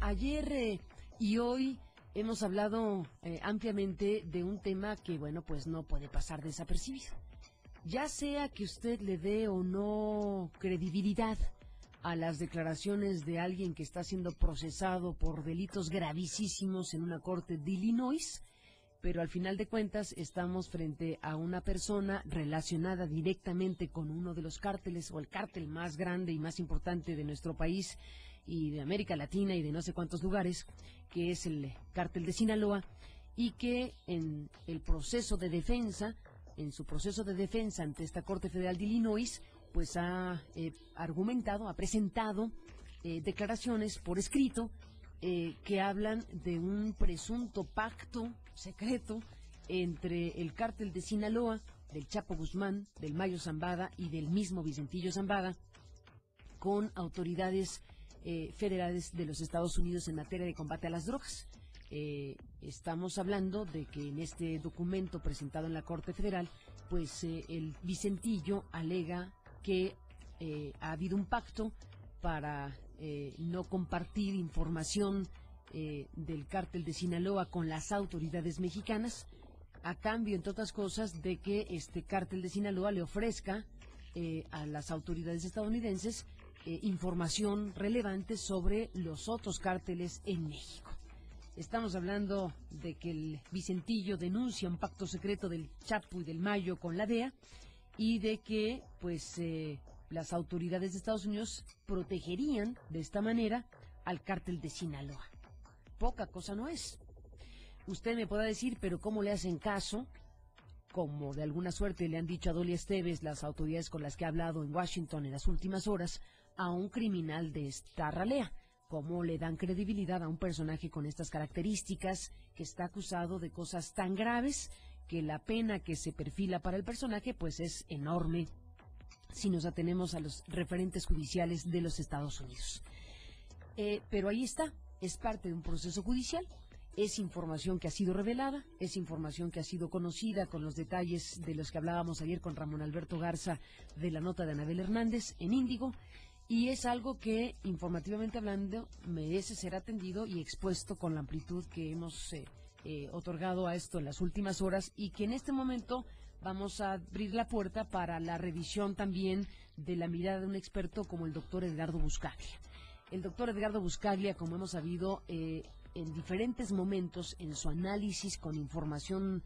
ayer y hoy hemos hablado ampliamente de un tema que, bueno, pues no puede pasar desapercibido. Ya sea que usted le dé o no credibilidad a las declaraciones de alguien que está siendo procesado por delitos gravísimos en una corte de Illinois, pero al final de cuentas estamos frente a una persona relacionada directamente con uno de los cárteles o el cártel más grande y más importante de nuestro país y de América Latina y de no sé cuántos lugares, que es el cártel de Sinaloa, y que en el proceso de defensa, en su proceso de defensa ante esta Corte Federal de Illinois, pues ha argumentado, ha presentado declaraciones por escrito que hablan de un presunto pacto secreto entre el cártel de Sinaloa, del Chapo Guzmán, del Mayo Zambada y del mismo Vicentillo Zambada, con autoridades federales de los Estados Unidos en materia de combate a las drogas. Estamos hablando de que en este documento presentado en la Corte Federal, pues el Vicentillo alega que ha habido un pacto para no compartir información del cártel de Sinaloa con las autoridades mexicanas, a cambio, entre otras cosas, de que este cártel de Sinaloa le ofrezca a las autoridades estadounidenses información relevante sobre los otros cárteles en México. Estamos hablando de que el Vicentillo denuncia un pacto secreto del Chapo y del Mayo con la DEA y de que, pues, las autoridades de Estados Unidos protegerían de esta manera al cártel de Sinaloa. Poca cosa no es. Usted me podrá decir, pero ¿cómo le hacen caso? Como de alguna suerte le han dicho a Dolly Esteves las autoridades con las que ha hablado en Washington en las últimas horas, a un criminal de esta ralea. ¿Cómo le dan credibilidad a un personaje con estas características, que está acusado de cosas tan graves que la pena que se perfila para el personaje pues es enorme si nos atenemos a los referentes judiciales de los Estados Unidos? Pero ahí está, es parte de un proceso judicial, es información que ha sido revelada, es información que ha sido conocida con los detalles de los que hablábamos ayer con Ramón Alberto Garza de la nota de Anabel Hernández en Índigo, y es algo que, informativamente hablando, merece ser atendido y expuesto con la amplitud que hemos otorgado a esto en las últimas horas, y que en este momento vamos a abrir la puerta para la revisión también de la mirada de un experto como el doctor Edgardo Buscaglia. El doctor Edgardo Buscaglia, como hemos sabido, en diferentes momentos en su análisis con información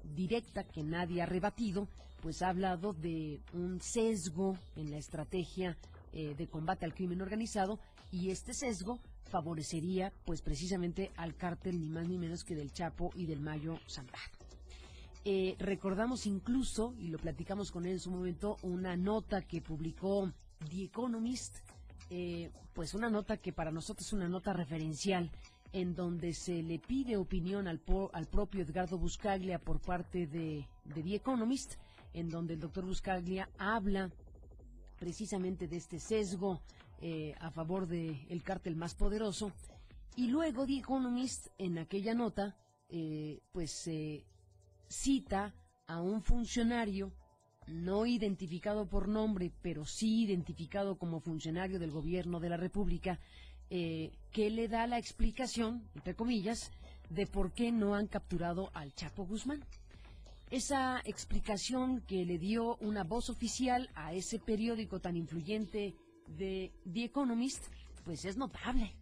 directa que nadie ha rebatido, pues ha hablado de un sesgo en la estrategia de combate al crimen organizado, y este sesgo favorecería pues precisamente al cártel ni más ni menos que del Chapo y del Mayo Zambada. Recordamos incluso, y lo platicamos con él en su momento, una nota que publicó The Economist, pues una nota que para nosotros es una nota referencial, en donde se le pide opinión al propio Edgardo Buscaglia por parte de The Economist, en donde el doctor Buscaglia habla precisamente de este sesgo a favor del cártel más poderoso, y luego The Economist en aquella nota cita a un funcionario no identificado por nombre, pero sí identificado como funcionario del gobierno de la República, que le da la explicación, entre comillas, de por qué no han capturado al Chapo Guzmán. Esa explicación que le dio una voz oficial a ese periódico tan influyente de The Economist, pues es notable.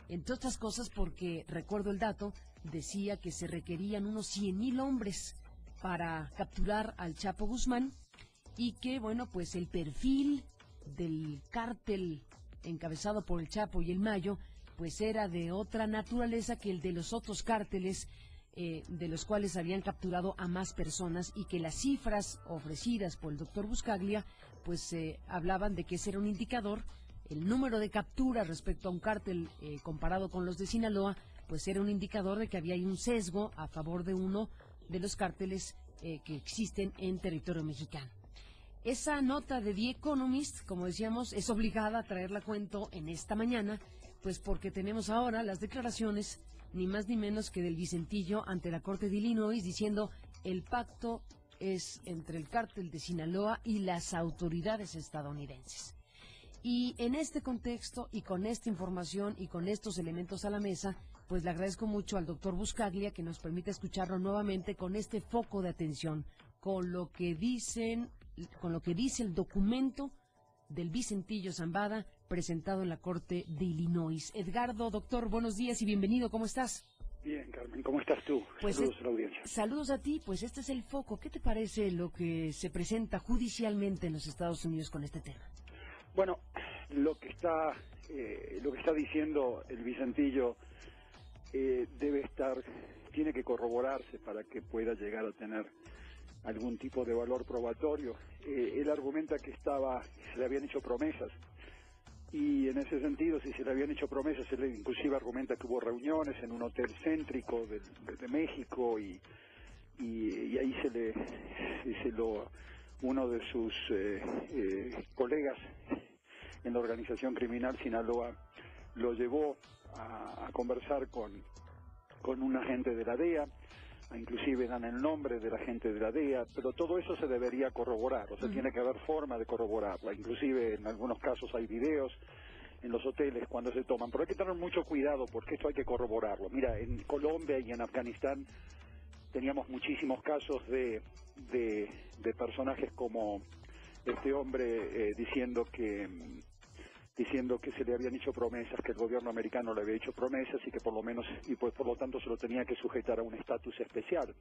Entre otras cosas porque, recuerdo el dato, decía que se requerían unos 100,000 hombres para capturar al Chapo Guzmán, y que, bueno, pues el perfil del cártel encabezado por el Chapo y el Mayo, pues era de otra naturaleza que el de los otros cárteles, de los cuales habían capturado a más personas, y que las cifras ofrecidas por el doctor Buscaglia, pues hablaban de que ese era un indicador, el número de capturas respecto a un cártel comparado con los de Sinaloa, pues era un indicador de que había un sesgo a favor de uno de los cárteles que existen en territorio mexicano. Esa nota de The Economist, como decíamos, es obligada a traerla a cuento en esta mañana, pues porque tenemos ahora las declaraciones, ni más ni menos que del Vicentillo ante la Corte de Illinois, diciendo el pacto es entre el cártel de Sinaloa y las autoridades estadounidenses. Y en este contexto y con esta información y con estos elementos a la mesa, pues le agradezco mucho al doctor Buscaglia que nos permite escucharlo nuevamente con este foco de atención, con lo que dice el documento del Vicentillo Zambada presentado en la Corte de Illinois. Edgardo, doctor, buenos días y bienvenido, ¿cómo estás? Bien, Carmen, ¿cómo estás tú? Pues saludos a la audiencia. Saludos a ti, pues este es el foco. ¿Qué te parece lo que se presenta judicialmente en los Estados Unidos con este tema? Bueno, lo que está diciendo el Vicentillo tiene que corroborarse para que pueda llegar a tener algún tipo de valor probatorio. Él argumenta que se le habían hecho promesas, y en ese sentido, si se le habían hecho promesas, él inclusive argumenta que hubo reuniones en un hotel céntrico de México, y ahí uno de sus colegas en la organización criminal Sinaloa lo llevó a conversar con un agente de la DEA, inclusive dan el nombre del agente de la DEA, pero todo eso se debería corroborar, o sea, tiene que haber forma de corroborarla. Inclusive en algunos casos hay videos en los hoteles cuando se toman, pero hay que tener mucho cuidado porque esto hay que corroborarlo. Mira, en Colombia y en Afganistán teníamos muchísimos casos de personajes como este hombre diciendo que se le habían hecho promesas, que el gobierno americano le había hecho promesas y que por lo tanto se lo tenía que sujetar a un estatus especial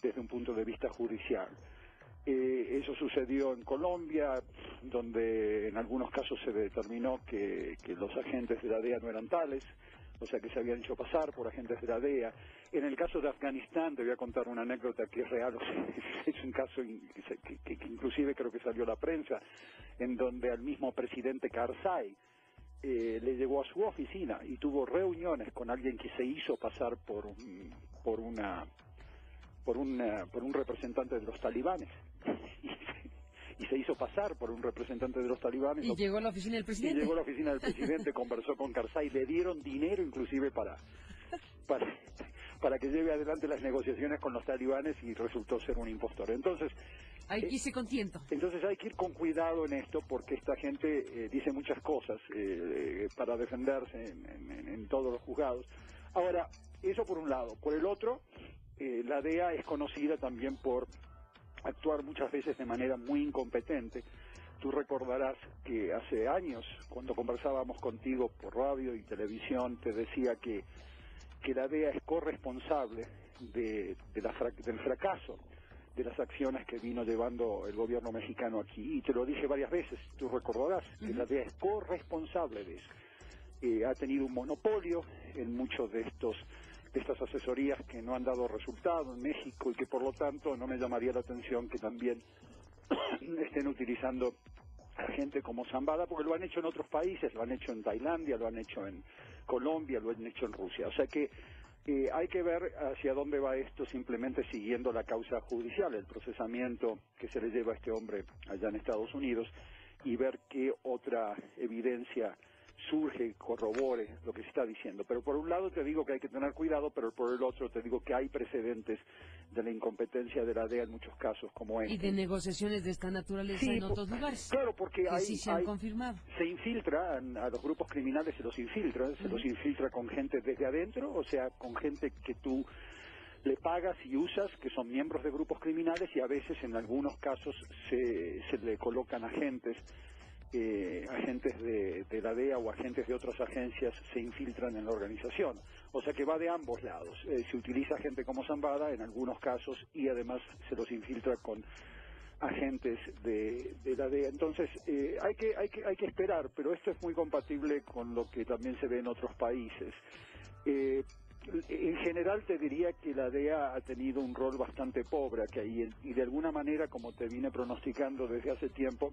desde un punto de vista judicial. Eso sucedió en Colombia, donde en algunos casos se determinó que los agentes de la DEA no eran tales, o sea que se habían hecho pasar por agentes de la DEA. En el caso de Afganistán, te voy a contar una anécdota que es real, es un caso que inclusive creo que salió a la prensa, en donde al mismo presidente Karzai le llegó a su oficina y tuvo reuniones con alguien que se hizo pasar por un representante de los talibanes. Y se hizo pasar por un representante de los talibanes. Y llegó a la oficina del presidente. Conversó con Karzai, le dieron dinero inclusive para que lleve adelante las negociaciones con los talibanes, y resultó ser un impostor. Entonces hay que irse con tiento. Entonces hay que ir con cuidado en esto, porque esta gente dice muchas cosas para defenderse en todos los juzgados. Ahora, eso por un lado. Por el otro, la DEA es conocida también por actuar muchas veces de manera muy incompetente. Tú recordarás que hace años, cuando conversábamos contigo por radio y televisión, te decía que la DEA es corresponsable del fracaso de las acciones que vino llevando el gobierno mexicano aquí. Y te lo dije varias veces, tú recordarás que la DEA es corresponsable de eso. Ha tenido un monopolio en muchos de estas asesorías que no han dado resultado en México, y que por lo tanto no me llamaría la atención que también estén utilizando a gente como Zambada, porque lo han hecho en otros países, lo han hecho en Tailandia, lo han hecho en Colombia, lo han hecho en Rusia. O sea que hay que ver hacia dónde va esto, simplemente siguiendo la causa judicial, el procesamiento que se le lleva a este hombre allá en Estados Unidos, y ver qué otra evidencia surge, corrobore lo que se está diciendo. Pero por un lado te digo que hay que tener cuidado, pero por el otro te digo que hay precedentes de la incompetencia de la DEA en muchos casos como este. Y de negociaciones de esta naturaleza en otros lugares. Claro, porque sí se han confirmado. Se infiltra a los grupos criminales, se los infiltra con gente desde adentro, o sea, con gente que tú le pagas y usas, que son miembros de grupos criminales, y a veces en algunos casos se le colocan agentes de la DEA o agentes de otras agencias se infiltran en la organización. O sea que va de ambos lados. Se utiliza gente como Zambada en algunos casos, y además se los infiltra con agentes de la DEA. Entonces hay que esperar, pero esto es muy compatible con lo que también se ve en otros países. En general te diría que la DEA ha tenido un rol bastante pobre aquí, y de alguna manera, como te vine pronosticando desde hace tiempo,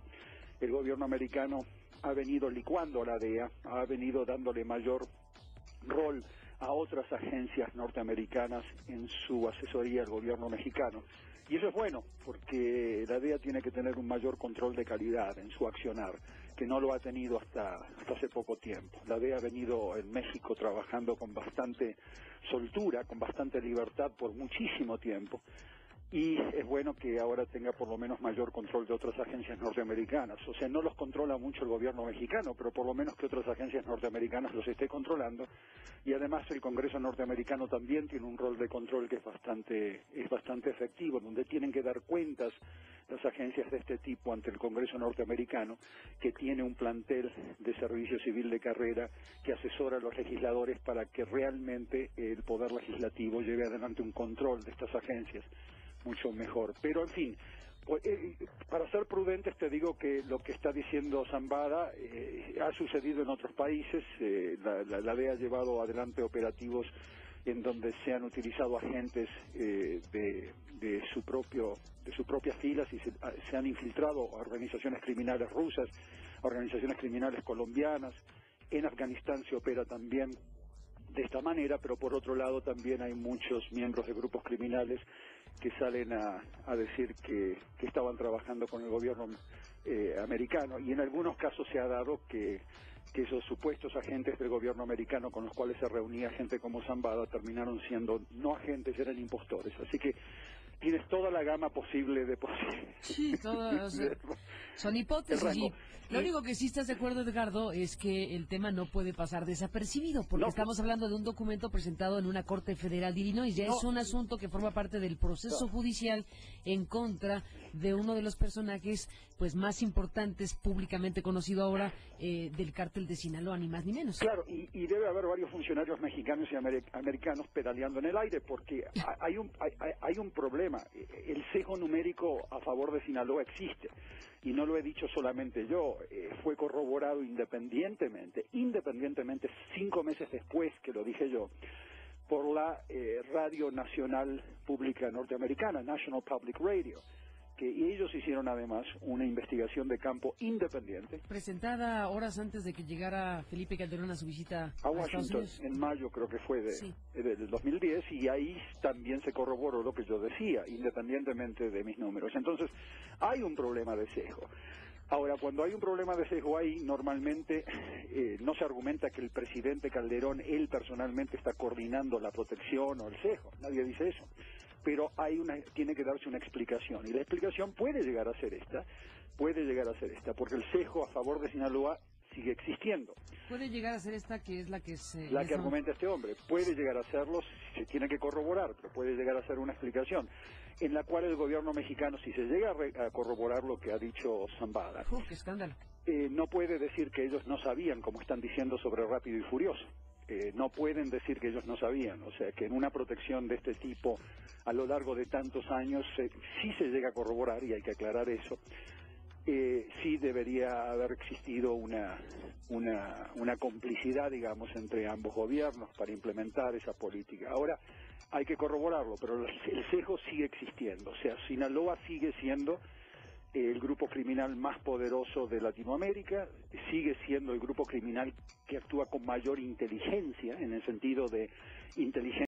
el gobierno americano ha venido licuando a la DEA, ha venido dándole mayor rol a otras agencias norteamericanas en su asesoría al gobierno mexicano. Y eso es bueno, porque la DEA tiene que tener un mayor control de calidad en su accionar, que no lo ha tenido hasta hace poco tiempo. La DEA ha venido en México trabajando con bastante soltura, con bastante libertad por muchísimo tiempo, y es bueno que ahora tenga por lo menos mayor control de otras agencias norteamericanas. O sea, no los controla mucho el gobierno mexicano, pero por lo menos que otras agencias norteamericanas los esté controlando. Y además el Congreso norteamericano también tiene un rol de control que es bastante efectivo, donde tienen que dar cuentas las agencias de este tipo ante el Congreso norteamericano, que tiene un plantel de servicio civil de carrera que asesora a los legisladores para que realmente el Poder Legislativo lleve adelante un control de estas agencias mucho mejor. Pero, en fin, para ser prudentes te digo que lo que está diciendo Zambada ha sucedido en otros países. La DEA ha llevado adelante operativos en donde se han utilizado agentes de sus propias filas y se han infiltrado organizaciones criminales rusas, organizaciones criminales colombianas. En Afganistán se opera también de esta manera, pero por otro lado también hay muchos miembros de grupos criminales que salen a decir que estaban trabajando con el gobierno americano, y en algunos casos se ha dado que esos supuestos agentes del gobierno americano con los cuales se reunía gente como Zambada terminaron siendo no agentes, eran impostores. Así que tienes toda la gama posible de Sí, todo, o sea, son hipótesis. Y lo único que sí estás de acuerdo, Edgardo, es que el tema no puede pasar desapercibido, porque estamos hablando de un documento presentado en una corte federal de Illinois. Ya es un asunto que forma parte del proceso judicial en contra de uno de los personajes pues más importantes, públicamente conocido ahora, del cártel de Sinaloa, ni más ni menos. Claro, y debe haber varios funcionarios mexicanos y americanos pedaleando en el aire, porque hay un problema. El sesgo numérico a favor de Sinaloa existe, y no lo he dicho solamente yo, fue corroborado independientemente 5 meses después que lo dije yo, por la Radio Nacional Pública Norteamericana, National Public Radio, y ellos hicieron además una investigación de campo independiente. Presentada horas antes de que llegara Felipe Calderón a su visita a Washington, en mayo creo que fue del 2010, y ahí también se corroboró lo que yo decía, independientemente de mis números. Entonces, hay un problema de sesgo. Ahora, cuando hay un problema de sesgo ahí, normalmente no se argumenta que el presidente Calderón, él personalmente, está coordinando la protección o el sesgo. Nadie dice eso. Pero tiene que darse una explicación, y la explicación puede llegar a ser esta, porque el sesgo a favor de Sinaloa sigue existiendo. Puede llegar a ser esta, que es la que argumenta este hombre. Puede llegar a serlo, se tiene que corroborar, pero puede llegar a ser una explicación en la cual el gobierno mexicano, si se llega a corroborar lo que ha dicho Zambada, ¡qué escándalo! No puede decir que ellos no sabían, como están diciendo sobre Rápido y Furioso. No pueden decir que ellos no sabían. O sea, que en una protección de este tipo a lo largo de tantos años, sí se llega a corroborar, y hay que aclarar eso. Sí debería haber existido una complicidad, digamos, entre ambos gobiernos para implementar esa política. Ahora hay que corroborarlo, pero el sesgo sigue existiendo. O sea, Sinaloa sigue siendo el grupo criminal más poderoso de Latinoamérica, sigue siendo el grupo criminal que actúa con mayor inteligencia, en el sentido de inteligencia